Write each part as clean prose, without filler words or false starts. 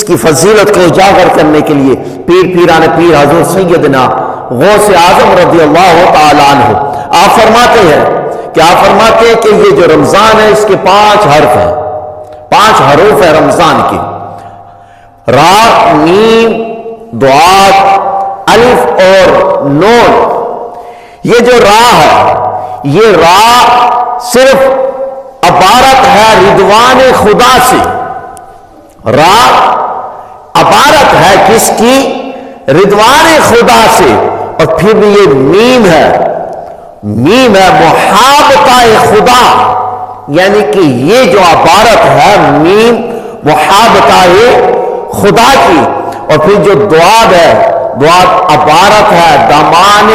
کی فضیلت کو اجاگر کرنے کے لیے پیران پیر حضرت سیدنا غوث اعظم رضی اللہ تعالیٰ عنہ آپ فرماتے ہیں کہ یہ جو رمضان ہے اس کے 5 حرف ہیں، 5 حروف ہے رمضان کی، را، میم، ضاد، الف اور نون۔ یہ جو را ہے، یہ را صرف عبارت ہے رضوان خدا سے، را عبارت ہے کس کی؟ رضوان خدا سے۔ اور پھر یہ میم ہے محابتہ خدا، یعنی کہ یہ جو عبارت ہے میم محابتہ خدا کی۔ اور پھر جو ضاد ہے، ضاد عبارت ہے دامان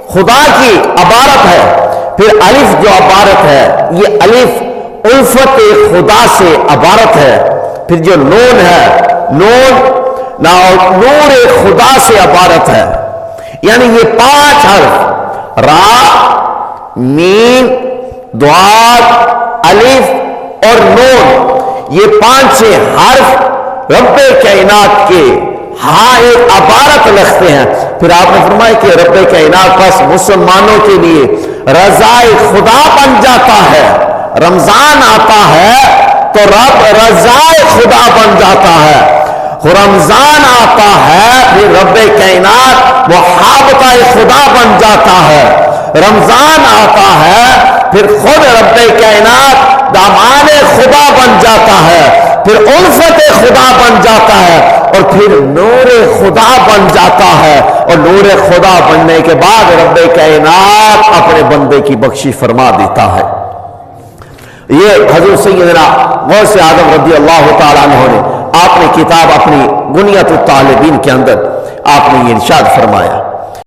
خدا کی عبارت ہے۔ پھر الف جو عبارت ہے، یہ الف الفت خدا سے عبارت ہے۔ پھر جو نون ہے، نون نور خدا سے عبارت ہے۔ یعنی یہ 5 حرف را، میم، ضاد، الف اور نون، یہ 5 حرف رب کائنات کے ایک عبارت لکھتے ہیں۔ پھر آپ نے فرمایا کہ رب کائنات پاس مسلمانوں کے لیے رضائے خدا بن جاتا ہے۔ رمضان آتا ہے تو رب رضائے خدا بن جاتا ہے، رمضان آتا ہے پھر رب کائنات محابتہ خدا بن جاتا ہے، رمضان آتا ہے پھر خود رب کائنات دامان خدا بن جاتا ہے، پھر الفت خدا بن جاتا ہے، اور پھر نور خدا بن جاتا ہے۔ اور نور خدا بننے کے بعد رب کائنات اپنے بندے کی بخشش فرما دیتا ہے۔ یہ حضرت سیدنا غوث اعظم رضی اللہ تعالیٰ عنہ نے آپ نے کتاب اپنی غنیۃ الطالبین کے اندر آپ نے یہ ارشاد فرمایا۔